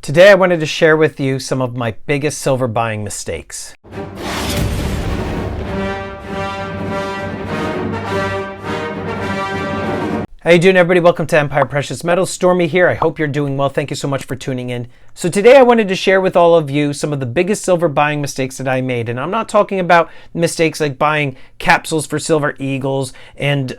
Today I wanted to share with you some of my biggest silver buying mistakes. How you doing, everybody? Welcome to Empire Precious Metals. Stormy here. I hope you're doing well. Thank you so much for tuning in. So today I wanted to share with all of you some of the biggest silver buying mistakes that I made. And I'm not talking about mistakes like buying capsules for silver eagles and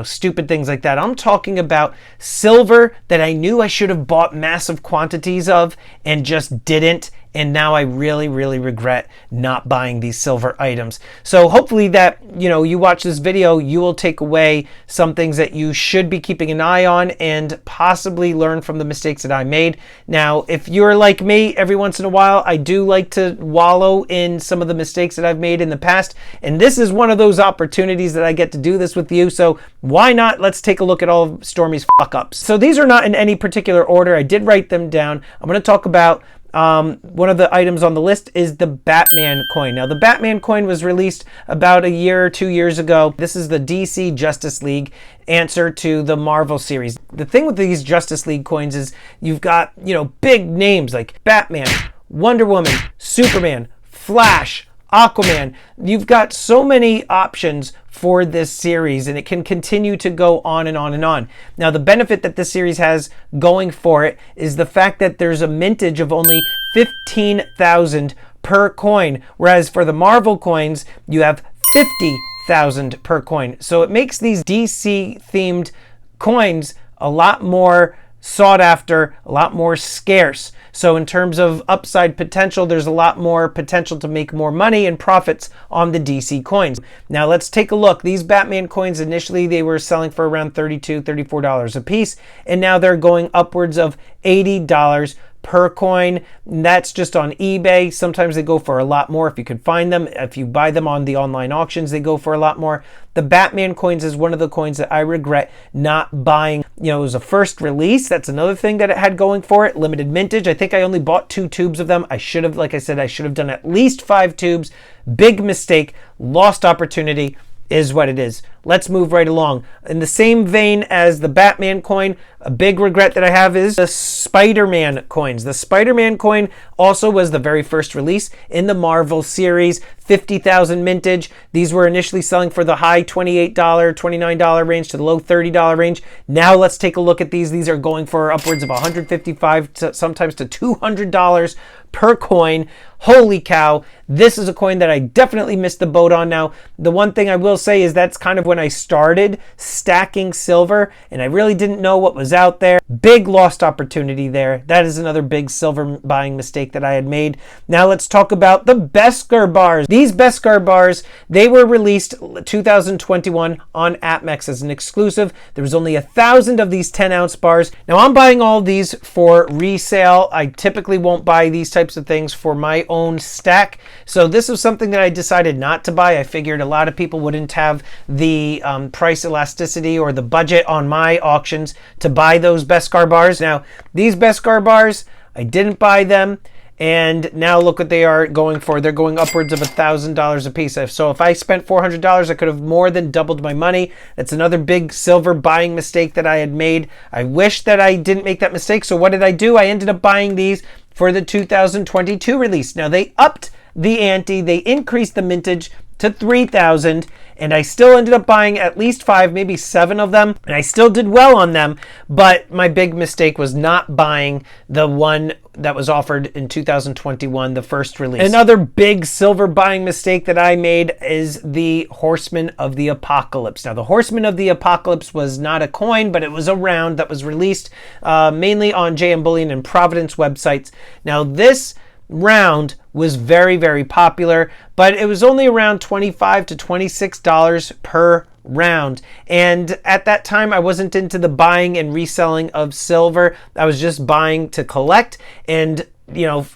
stupid things like that. I'm talking about silver that I knew I should have bought massive quantities of and just didn't. And now I really regret not buying these silver items. So hopefully that, you watch this video, you will take away some things that you should be keeping an eye on and possibly learn from the mistakes that I made. Now, if you're like me, every once in a while, I do like to wallow in some of the mistakes that I've made in the past. And this is one of those opportunities that I get to do this with you. So why not? Let's take a look at all of Stormy's fuck-ups. So these are not in any particular order. I did write them down. I'm going to talk about one of the items on the list is the Batman coin. Now, the Batman coin was released about a year or 2 years ago. This is the DC Justice League answer to the Marvel series. The thing with these Justice League coins is you've got, big names like Batman, Wonder Woman, Superman, Flash, Aquaman. You've got so many options for this series, and it can continue to go on and on and on. Now, the benefit that this series has going for it is the fact that there's a mintage of only 15,000 per coin, whereas for the Marvel coins, you have 50,000 per coin. So it makes these DC-themed coins a lot more sought after, a lot more scarce. So in terms of upside potential, there's a lot more potential to make more money and profits on the DC coins. Now let's take a look. These Batman coins, initially they were selling for around $32, $34 a piece, and now they're going upwards of $80 per coin. And that's just on eBay. Sometimes they go for a lot more if you could find them. If you buy them on the online auctions, they go for a lot more. The Batman coins is one of the coins that I regret not buying. It was a first release. That's another thing that it had going for it. Limited mintage. I think I only bought 2 tubes of them. I should have, like I said, I should have done at least 5 tubes. Big mistake. Lost opportunity is what it is. Let's move right along. In the same vein as the Batman coin, a big regret that I have is the Spider-Man coins. The Spider-Man coin also was the very first release in the Marvel series, 50,000 mintage. These were initially selling for the high $28, $29 range to the low $30 range. Now let's take a look at these. These are going for upwards of $155 to sometimes to $200 per coin. Holy cow. This is a coin that I definitely missed the boat on. Now, the one thing I will say is that's kind of when I started stacking silver and I really didn't know what was out there. Big lost opportunity there. That is another big silver buying mistake that I had made. Now let's talk about the Beskar bars. These Beskar bars, they were released 2021 on APMEX as an exclusive. There was only 1,000 of these 10-ounce bars. Now I'm buying all these for resale. I typically won't buy these types of things for my own stack. So this was something that I decided not to buy. I figured a lot of people wouldn't have the price elasticity or the budget on my auctions to buy those Beskar bars. Now, these Beskar bars, I didn't buy them. And now look what they are going for. They're going upwards of $1,000 a piece. So if I spent $400, I could have more than doubled my money. That's another big silver buying mistake that I had made. I wish that I didn't make that mistake. So what did I do? I ended up buying these for the 2022 release. Now they upped the ante. They increased the mintage to 3,000, and I still ended up buying at least 5, maybe 7 of them, and I still did well on them, but my big mistake was not buying the one that was offered in 2021, the first release. Another big silver buying mistake that I made is the Horseman of the Apocalypse. Now, the Horseman of the Apocalypse was not a coin, but it was a round that was released mainly on JM Bullion and Providence websites. Now, this round was very popular, but it was only around $25 to $26 per round. And at that time, I wasn't into the buying and reselling of silver. I was just buying to collect. And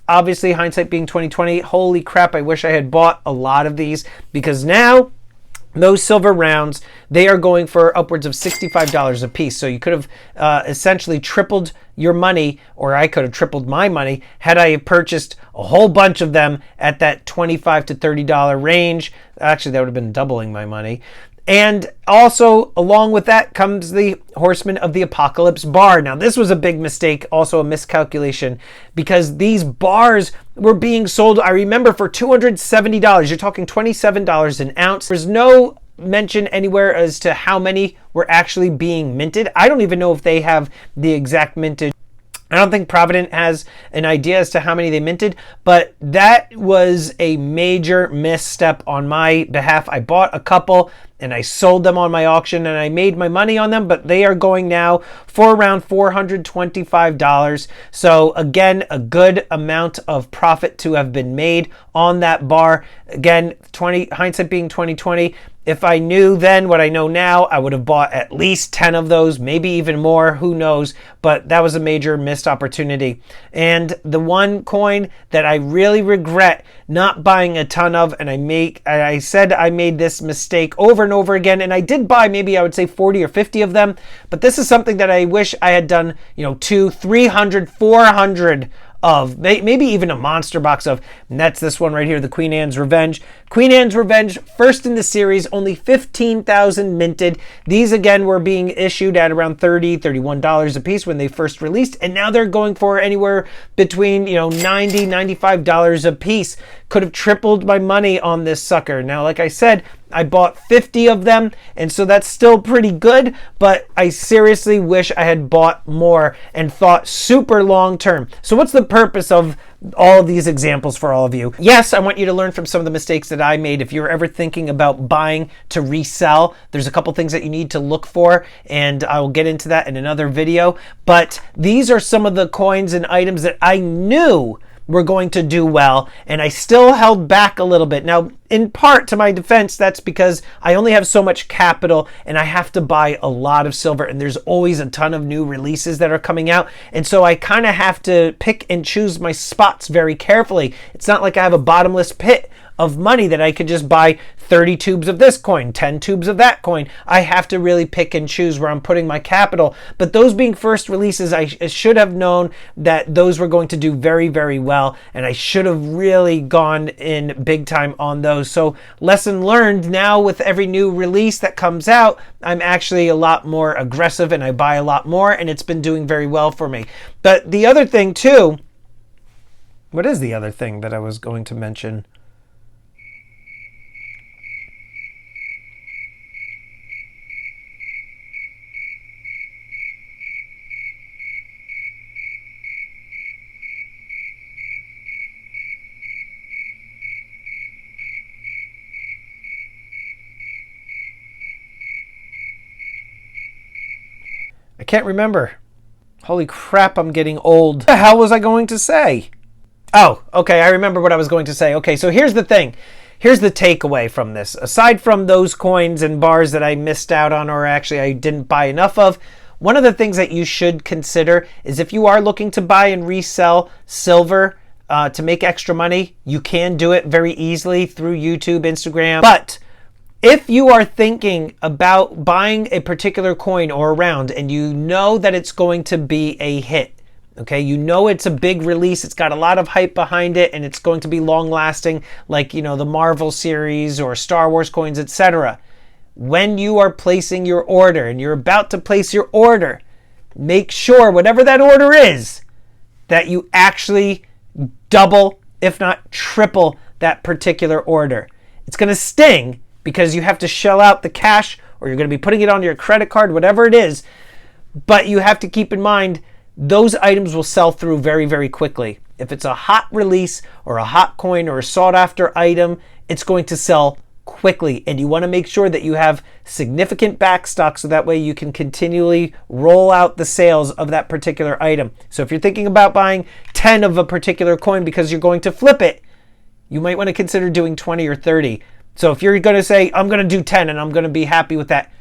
obviously hindsight being 2020, holy crap, I wish I had bought a lot of these, because now those silver rounds, they are going for upwards of $65 a piece. So you could have essentially tripled your money, or I could have tripled my money, had I purchased a whole bunch of them at that $25 to $30 range. Actually, that would have been doubling my money. And also, along with that comes the Horseman of the Apocalypse bar. Now, this was a big mistake, also a miscalculation, because these bars were being sold, I remember, for $270. You're talking $27 an ounce. There's no mention anywhere as to how many were actually being minted. I don't even know if they have the exact mintage. I don't think Provident has an idea as to how many they minted, but that was a major misstep on my behalf. I bought a couple and I sold them on my auction and I made my money on them, but they are going now for around $425. So again, a good amount of profit to have been made on that bar. Again, hindsight being 2020. If I knew then what I know now, I would have bought at least 10 of those, maybe even more, who knows, but that was a major missed opportunity. And the one coin that I really regret not buying a ton of, and I said I made this mistake over and over again, and I did buy maybe I would say 40 or 50 of them, but this is something that I wish I had done, 200, 300, 400 of, maybe even a monster box of, and that's this one right here, the Queen Anne's Revenge. Queen Anne's Revenge, first in the series, only 15,000 minted. These again were being issued at around $30, $31 a piece when they first released, and now they're going for anywhere between $90, $95 a piece. Could have tripled my money on this sucker. Now, like I said, I bought 50 of them, and so that's still pretty good, but I seriously wish I had bought more and thought super long term. So what's the purpose of all of these examples for all of you? Yes, I want you to learn from some of the mistakes that I made. If you're ever thinking about buying to resell, there's a couple things that you need to look for, and I will get into that in another video. But these are some of the coins and items that I knew were going to do well, and I still held back a little bit. Now, in part, to my defense, that's because I only have so much capital and I have to buy a lot of silver, and there's always a ton of new releases that are coming out, and so I kind of have to pick and choose my spots very carefully. It's not like I have a bottomless pit of money that I could just buy 30 tubes of this coin, 10 tubes of that coin. I have to really pick and choose where I'm putting my capital. But those being first releases, I should have known that those were going to do very, very well, and I should have really gone in big time on those. So lesson learned, now with every new release that comes out, I'm actually a lot more aggressive and I buy a lot more, and it's been doing very well for me. But the other thing too, what is the other thing that I was going to mention? I can't remember. Holy crap, I'm getting old. What the hell was I going to say? Oh, okay, I remember what I was going to say. Okay, so here's the thing. Here's the takeaway from this. Aside from those coins and bars that I missed out on, or actually I didn't buy enough of, one of the things that you should consider is if you are looking to buy and resell silver to make extra money, you can do it very easily through YouTube, Instagram. But if you are thinking about buying a particular coin or a round and you know that it's going to be a hit, okay, you know it's a big release, it's got a lot of hype behind it, and it's going to be long lasting, like, the Marvel series or Star Wars coins, etc. When you are placing your order and you're about to place your order, make sure whatever that order is, that you actually double, if not triple, that particular order. It's going to sting, because you have to shell out the cash, or you're going to be putting it on your credit card, whatever it is. But you have to keep in mind, those items will sell through very, very quickly. If it's a hot release or a hot coin or a sought after item, it's going to sell quickly. And you want to make sure that you have significant backstock, so that way you can continually roll out the sales of that particular item. So if you're thinking about buying 10 of a particular coin because you're going to flip it, you might want to consider doing 20 or 30. So if you're going to say, I'm going to do 10 and I'm going to be happy with that,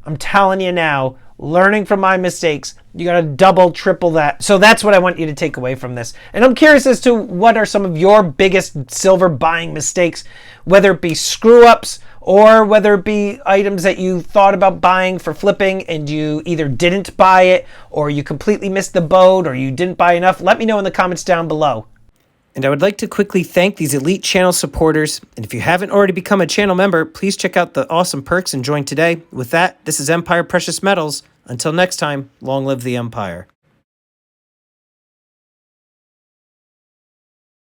I'm telling you now, learning from my mistakes, you got to double, triple that. So that's what I want you to take away from this. And I'm curious as to what are some of your biggest silver buying mistakes, whether it be screw ups or whether it be items that you thought about buying for flipping and you either didn't buy it, or you completely missed the boat, or you didn't buy enough. Let me know in the comments down below. And I would like to quickly thank these elite channel supporters. And if you haven't already become a channel member, please check out the awesome perks and join today. With that, this is Empire Precious Metals. Until next time, long live the Empire.